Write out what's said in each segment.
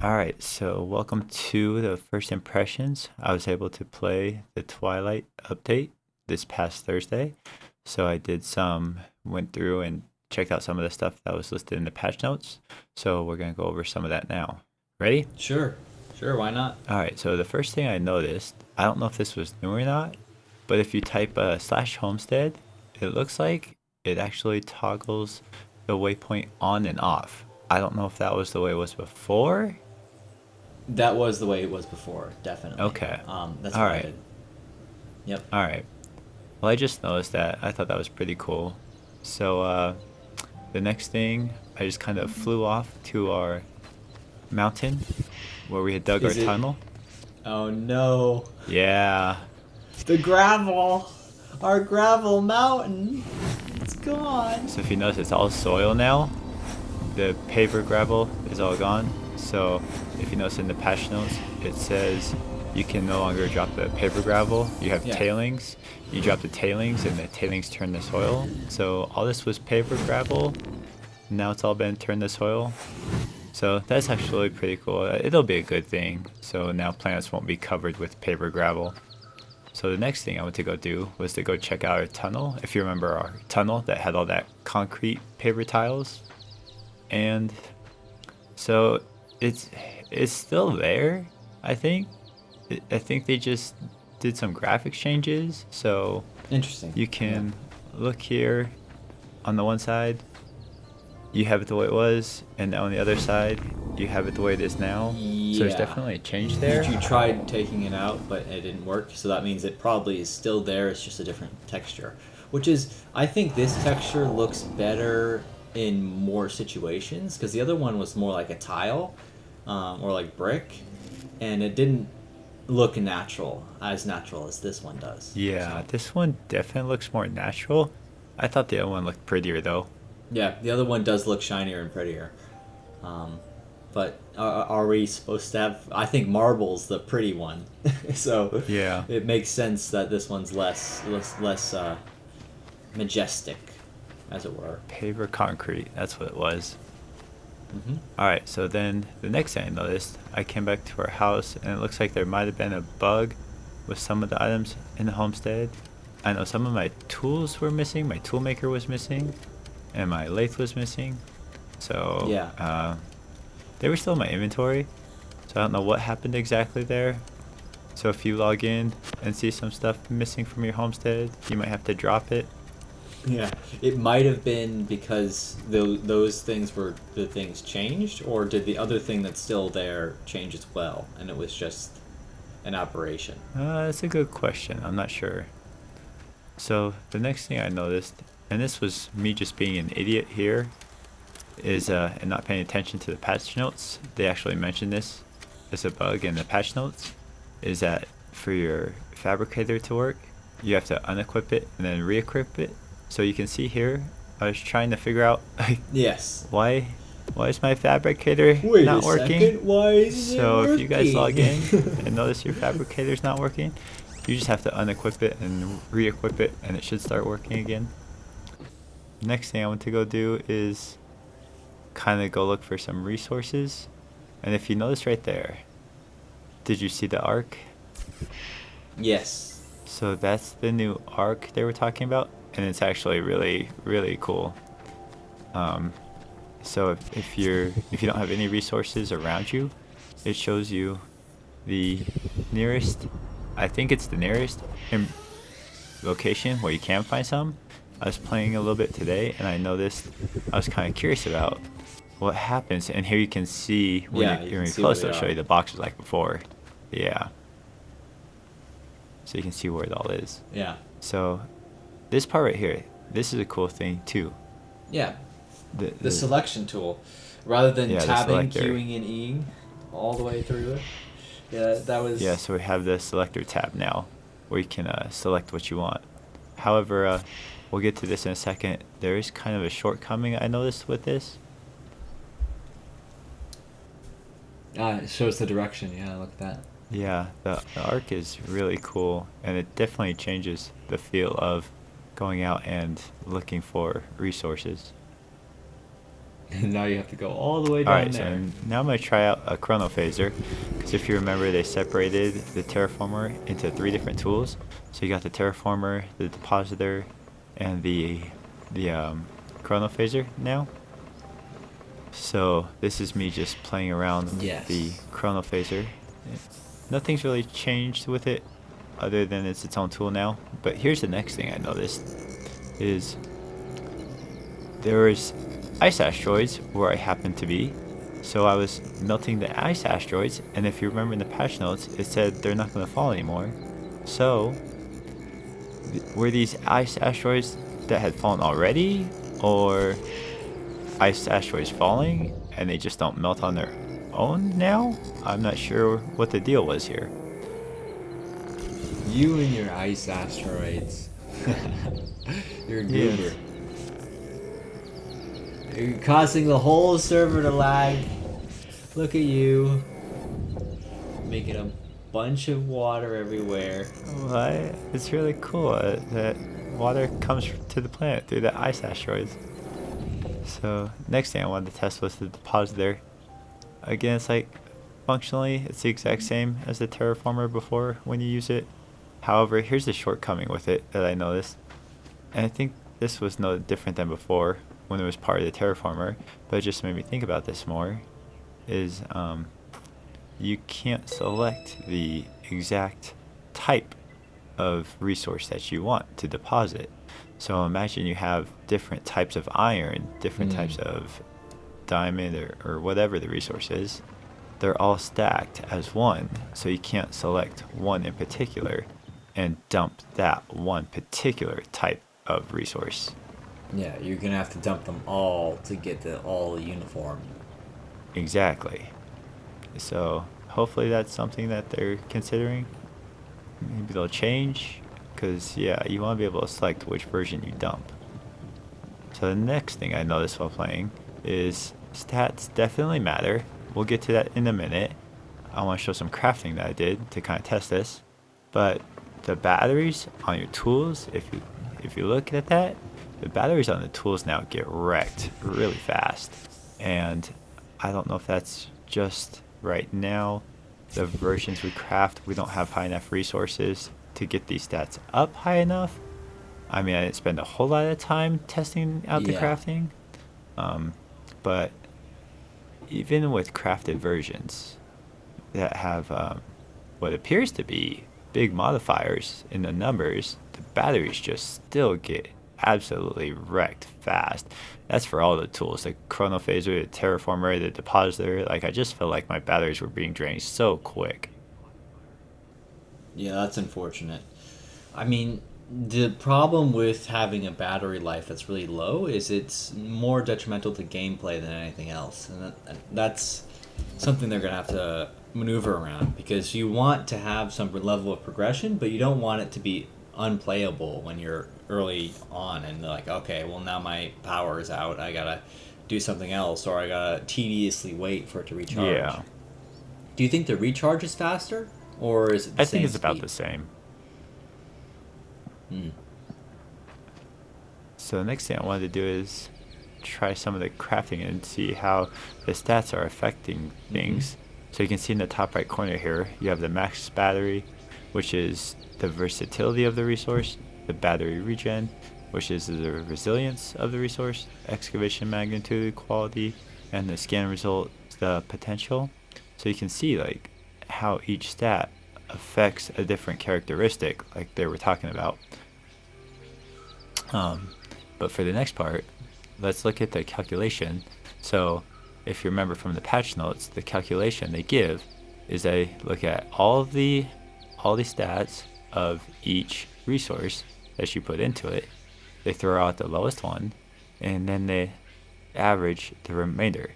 Alright, so welcome to the first impressions. I was able to play the Twilight update this past Thursday. So I went through and checked out some of the stuff that was listed in the patch notes. So we're going to go over some of that now. Ready? Sure, sure, why not? Alright, so the first thing I noticed, I don't know if this was new or not, but if you type slash homestead, it looks like it actually toggles the waypoint on and off. I don't know if that was the way it was before. That was the way it was before, definitely. Okay. That's All what I right. did. Yep. All right. Well, I just noticed that. I thought that was pretty cool. So, the next thing, I just kind of flew off to our mountain where we had dug our Is it? tunnel. Oh no. Yeah. The gravel! Our gravel mountain! It's gone! So if you notice, it's all soil now. The paver gravel is all gone. So if you notice in the patch notes, it says you can no longer drop the paver gravel. You have Yeah. tailings. You drop the tailings, and the tailings turn to soil. So all this was paver gravel. Now it's all been turned to soil. So that's actually pretty cool. It'll be a good thing. So now plants won't be covered with paver gravel. So the next thing I went to go do was to go check out our tunnel. If you remember our tunnel that had all that concrete paver tiles. And so it's it's still there, I think. I think they just did some graphics changes. So Interesting. you can look here on the one side, you have it the way it was, and on the other side, you have it the way it is now. So there's Yeah. definitely a change there. You tried taking it out, but it didn't work, so that means it probably is still there, it's just a different texture. Which is, I think this texture looks better in more situations, because the other one was more like a tile, or like brick, and it didn't look as natural as this one does. Yeah, So, this one definitely looks more natural. I thought the other one looked prettier though. yeah, the other one does look shinier and prettier. Um, but are we supposed to have? I think marble's the pretty one, so Yeah. it makes sense that this one's less majestic, as it were. Paver concrete, that's what it was. Hmm. Alright, so then the next thing I noticed, I came back to our house and it looks like there might have been a bug with some of the items in the homestead. I know some of my tools were missing, my tool maker was missing, and my lathe was missing. So, Yeah. they were still in my inventory, so I don't know what happened exactly there. So if you log in and see some stuff missing from your homestead, you might have to drop it. Yeah, it might have been because those things were the things changed, or did the other thing that's still there change as well, and it was just an aberration? That's a good question. I'm not sure. So the next thing I noticed, and this was me just being an idiot here, is and not paying attention to the patch notes. They actually mentioned this as a bug in the patch notes, is that for your fabricator to work, you have to unequip it and then re-equip it. So you can see here, I was trying to figure out like Yes. why is my fabricator Wait not a working? second. Why is it So if you guys log in working? and notice your fabricator's not working, you just have to unequip it and re-equip it and it should start working again. Next thing I want to go do is kind of go look for some resources. And if you notice right there, did you see the arc? Yes. So that's the new arc they were talking about, and it's actually really, really cool. Um, so if you don't have any resources around you, it shows you the nearest. I think it's the nearest location where you can find some. I was playing a little bit today, and I noticed I was kind of curious about what happens. And here you can see when Yeah, you're, you when can you're see where close, they they'll show are. you the boxes like before. Yeah. So you can see where it all is. Yeah. So this part right here, this is a cool thing too. Yeah. The, The selection tool, rather than Yeah, the tabbing, selector. queuing, and eing all the way through it. Yeah, that was. yeah, so we have the selector tab now, where you can select what you want. However, we'll get to this in a second. There is kind of a shortcoming I noticed with this. It shows the direction. Yeah, look at that. Yeah, the arc is really cool, and it definitely changes the feel of going out and looking for resources. And now you have to go all the way down Alright, there. so now I'm going to try out a chronophaser, because if you remember, they separated the terraformer into 3 different tools. So you got the terraformer, the depositor, and the chronophaser now. So this is me just playing around with Yes. the chronophaser. Nothing's really changed with it, other than it's its own tool now. But here's the next thing I noticed, is there was ice asteroids where I happened to be. So I was melting the ice asteroids, and if you remember in the patch notes, it said they're not going to fall anymore. So, were these ice asteroids that had fallen already, or ice asteroids falling, and they just don't melt on their own now? I'm not sure what the deal was here. You and your ice asteroids. You're a goober. Yes. You're causing the whole server to lag. Look at you. Making a bunch of water everywhere. What? It's really cool that water comes to the planet through the ice asteroids. So next thing I wanted to test was the depositor. Again, it's like functionally it's the exact same as the terraformer before when you use it. However, here's the shortcoming with it that I noticed, and I think this was no different than before when it was part of the terraformer, but it just made me think about this more. Is you can't select the exact type of resource that you want to deposit. So imagine you have different types of iron, different types of diamond, or whatever the resource is. They're all stacked as one, so you can't select one in particular and dump that one particular type of resource. Yeah, you're gonna have to dump them all to get the all uniform. Exactly. So hopefully that's something that they're considering. Maybe they'll change, because yeah, you want to be able to select which version you dump. So the next thing I noticed while playing is stats definitely matter. We'll get to that in a minute. I want to show some crafting that I did to kind of test this. But the batteries on your tools, if you look at that, the batteries on the tools now get wrecked really fast. And I don't know if that's just right now, the versions we craft, we don't have high enough resources to get these stats up high enough. I mean, I didn't spend a whole lot of time testing out the Yeah. crafting, but even with crafted versions that have what appears to be big modifiers in the numbers, the batteries just still get absolutely wrecked fast. That's for all the tools, the chronophaser, the terraformer, the depositor. Like, I just felt like my batteries were being drained so quick. Yeah, that's unfortunate. I mean, the problem with having a battery life that's really low is it's more detrimental to gameplay than anything else. And that's something they're going to have to maneuver around, because you want to have some level of progression, but you don't want it to be unplayable when you're early on and like, okay, well, now my power is out. I got to do something else, or I got to tediously wait for it to recharge. Yeah. Do you think the recharge is faster, or is it the I same think it's about speed? the same. Hmm. So the next thing I wanted to do is try some of the crafting and see how the stats are affecting things. So you can see in the top right corner here, you have the max battery, which is the versatility of the resource, the battery regen, which is the resilience of the resource, excavation magnitude, quality, and the scan result, the potential. So you can see like how each stat affects a different characteristic, like they were talking about. But for the next part, let's look at the calculation. So if you remember from the patch notes, the calculation they give is they look at all the stats of each resource that you put into it. They throw out the lowest one, and then they average the remainder.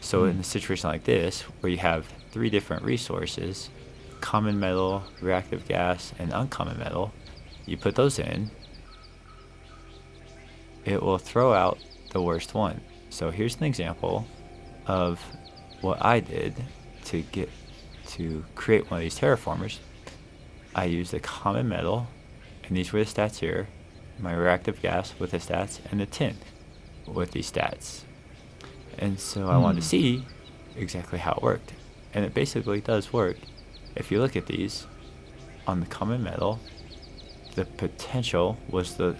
So in a situation like this, where you have 3 different resources, common metal, reactive gas, and uncommon metal, you put those in, it will throw out the worst one. So here's an example of what I did to create one of these terraformers. I used the common metal, and these were the stats here, my reactive gas with the stats, and the tin with these stats. And so I wanted to see exactly how it worked. And it basically does work. If you look at these, on the common metal, the potential was the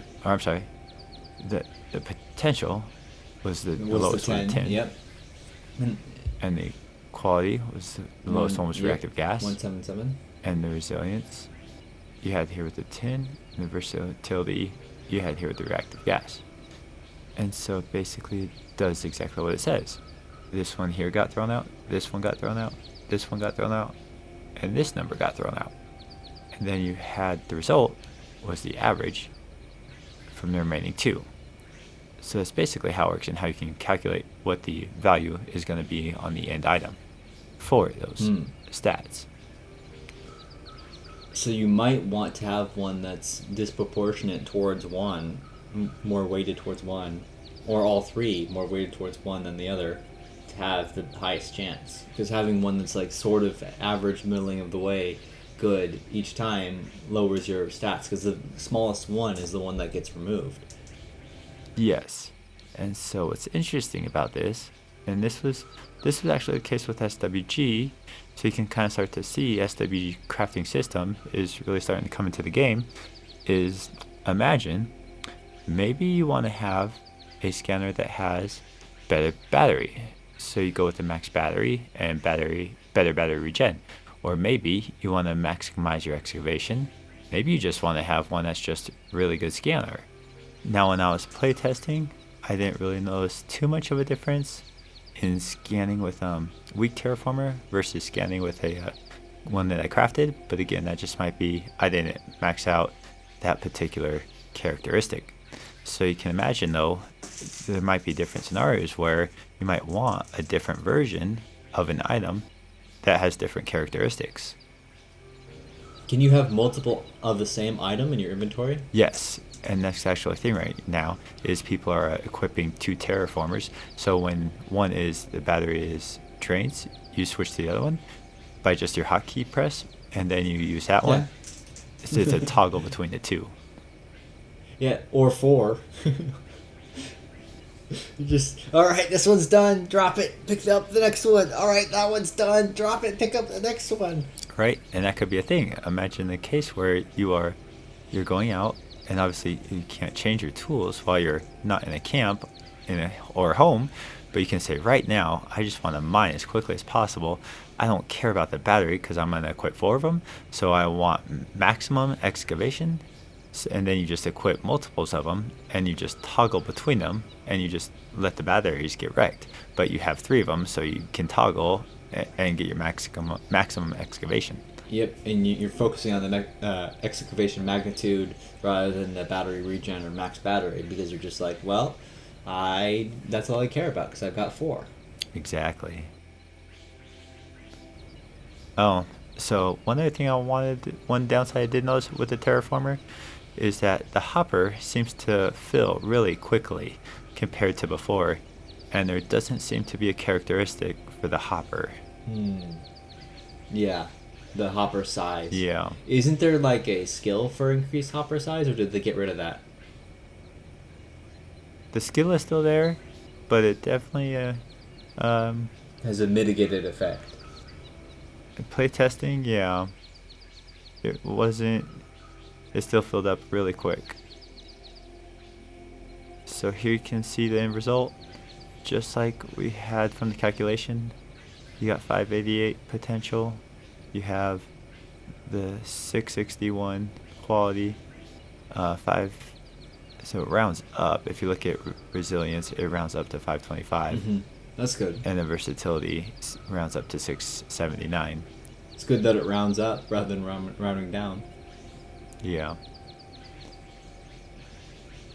potential was the lowest one, 10. Yep. And the quality was the lowest one was reactive gas. 177. And the resilience you had here with the tin, and the versatility you had here with the reactive gas. And so basically it does exactly what it says. This one here got thrown out, this one got thrown out, this one got thrown out, and this number got thrown out. And then you had the result was the average from the remaining two. So that's basically how it works and how you can calculate what the value is going to be on the end item for those stats. So you might want to have one that's disproportionate towards one, more weighted towards one, or all three more weighted towards one than the other to have the highest chance. Because having one that's like sort of average, middling of the way, good each time lowers your stats because the smallest one is the one that gets removed. Yes. And so what's interesting about this, and this was actually the case with SWG, so you can kind of start to see SWG crafting system is really starting to come into the game, is imagine maybe you want to have a scanner that has better battery. So you go with the max battery and better battery regen. Or maybe you want to maximize your excavation. Maybe you just want to have one that's just really good scanner. Now when I was playtesting, I didn't really notice too much of a difference in scanning with weak terraformer versus scanning with a one that I crafted. But again, that just might be I didn't max out that particular characteristic. So you can imagine though, there might be different scenarios where you might want a different version of an item that has different characteristics. Can you have multiple of the same item in your inventory? Yes, and that's actually a thing right now is people are equipping two terraformers. So when one is the battery is drains, you switch to the other one by just your hotkey press, and then you use that one. So it's a toggle between the two. Yeah, or four. You just, all right, this one's done, drop it, pick up the next one. All right, that one's done, drop it, pick up the next one. Right, and that could be a thing. Imagine the case where you're going out, and obviously you can't change your tools while you're not in a camp or home, but you can say right now, I just want to mine as quickly as possible. I don't care about the battery because I'm going to equip 4 of them, so I want maximum excavation. And then you just equip multiples of them, and you just toggle between them, and you just let the batteries get wrecked. But you have 3 of them, so you can toggle and get your maximum excavation. Yep, and you're focusing on the excavation magnitude rather than the battery regen or max battery because you're just like, well, that's all I care about because I've got 4. Exactly. Oh, so one downside I did notice with the terraformer is that the hopper seems to fill really quickly compared to before, and there doesn't seem to be a characteristic for the hopper. Yeah, the hopper size. Yeah. Isn't there like a skill for increased hopper size, or did they get rid of that? The skill is still there, but it definitely Has a mitigated effect. playtesting, yeah. It still filled up really quick. So here you can see the end result. Just like we had from the calculation, you got 588 potential. You have the 661 quality, 5. So it rounds up. If you look at resilience, it rounds up to 525. That's good. And the versatility rounds up to 679. It's good that it rounds up rather than rounding down. Yeah.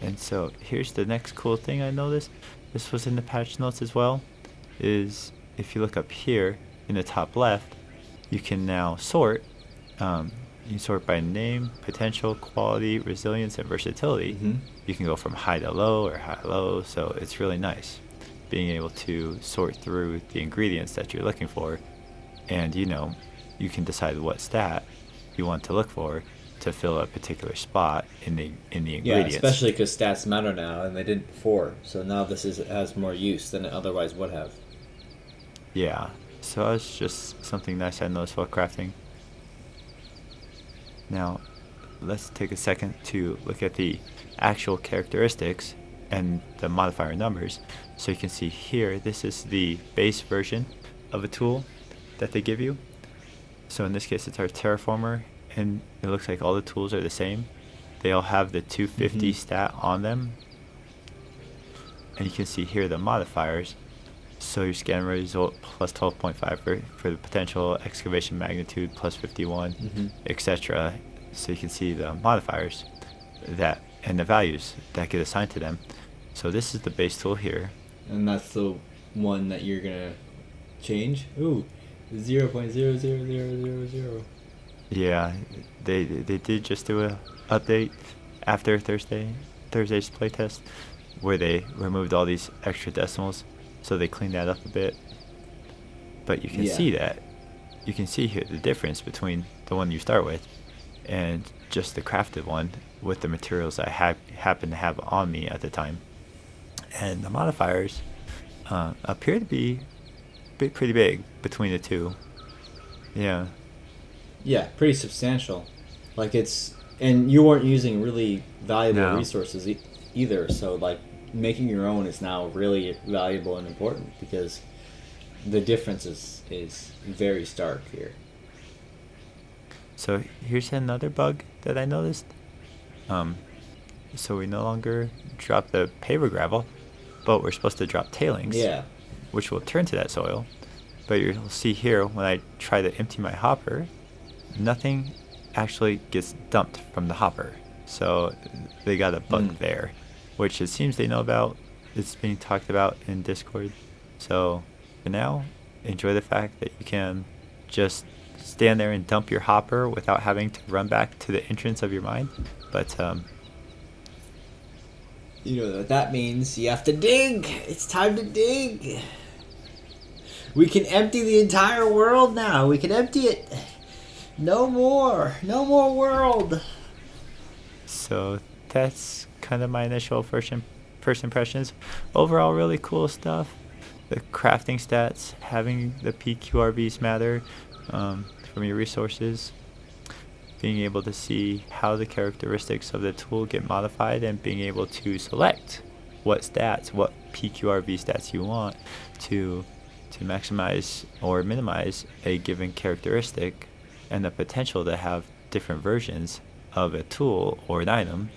And so here's the next cool thing I noticed. This was in the patch notes as well. Is if you look up here in the top left, you can now sort. You can sort by name, potential, quality, resilience, and versatility. You can go from high to low or high to low. So it's really nice being able to sort through the ingredients that you're looking for, and you can decide what stat you want to look for, to fill a particular spot in the Yeah, ingredients. especially because stats matter now, and they didn't before. So now this has more use than it otherwise would have. Yeah, so that's just something nice I noticed while crafting. Now, let's take a second to look at the actual characteristics and the modifier numbers. So you can see here, this is the base version of a tool that they give you. So in this case, it's our terraformer, and it looks like all the tools are the same. They all have the 250 stat on them. And you can see here the modifiers. So your scan result plus 12.5 for the potential excavation magnitude plus 51, etc. So you can see the modifiers that and the values that get assigned to them. So this is the base tool here. And that's the one that you're gonna change. Ooh, 0.00000. Yeah, they did just do a update after Thursday's playtest where they removed all these extra decimals. So they cleaned that up a bit. But you can see that. You can see here the difference between the one you start with and just the crafted one with the materials I happen to have on me at the time. And the modifiers appear to be pretty big between the two. Yeah. Yeah, pretty substantial. Like and you weren't using really valuable resources either. So like making your own is now really valuable and important because the difference is very stark here. So here's another bug that I noticed. So we no longer drop the paver gravel, but we're supposed to drop tailings. Yeah. Which will turn to that soil. But you'll see here when I try to empty my hopper, nothing actually gets dumped from the hopper. So they got a bug there, which it seems they know about. It's being talked about in Discord. So for now, enjoy the fact that you can just stand there and dump your hopper without having to run back to the entrance of your mine. But you know what that means? You have to dig. It's time to dig. We can empty the entire world now. We can empty it. No more world. So that's kind of my initial first impressions. Overall, really cool stuff. The crafting stats, having the PQRVs matter from your resources, being able to see how the characteristics of the tool get modified, and being able to select what PQRV stats you want to maximize or minimize a given characteristic, and the potential to have different versions of a tool or an item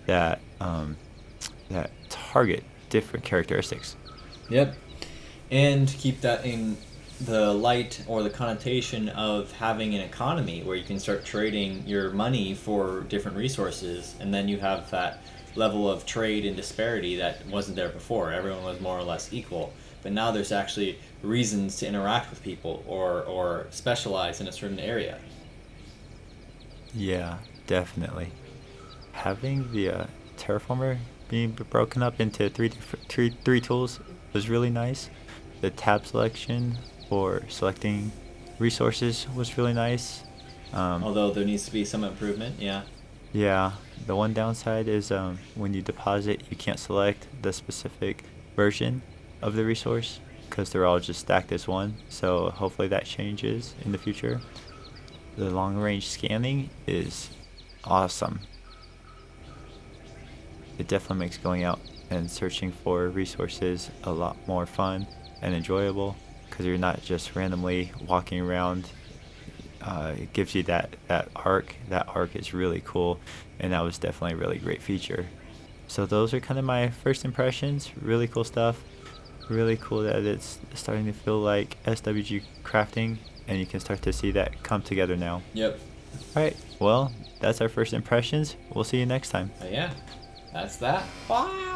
that target different characteristics. Yep. And keep that in the light or the connotation of having an economy where you can start trading your money for different resources, and then you have that level of trade and disparity that wasn't there before. Everyone was more or less equal. But now there's actually reasons to interact with people or specialize in a certain area. Yeah, definitely. Having the terraformer being broken up into three tools was really nice. The tab selection for selecting resources was really nice. Although there needs to be some improvement, yeah. Yeah, the one downside is when you deposit, you can't select the specific version of the resource because they're all just stacked as one. So hopefully that changes in the future. The long range scanning is awesome. It definitely makes going out and searching for resources a lot more fun and enjoyable because you're not just randomly walking around. It gives you that arc. That arc is really cool, and that was definitely a really great feature. So those are kind of my first impressions. Really cool stuff. Really cool that it's starting to feel like SWG crafting, and you can start to see that come together now. Yep. Alright, well, that's our first impressions. We'll see you next time. Yeah, that's that. Bye!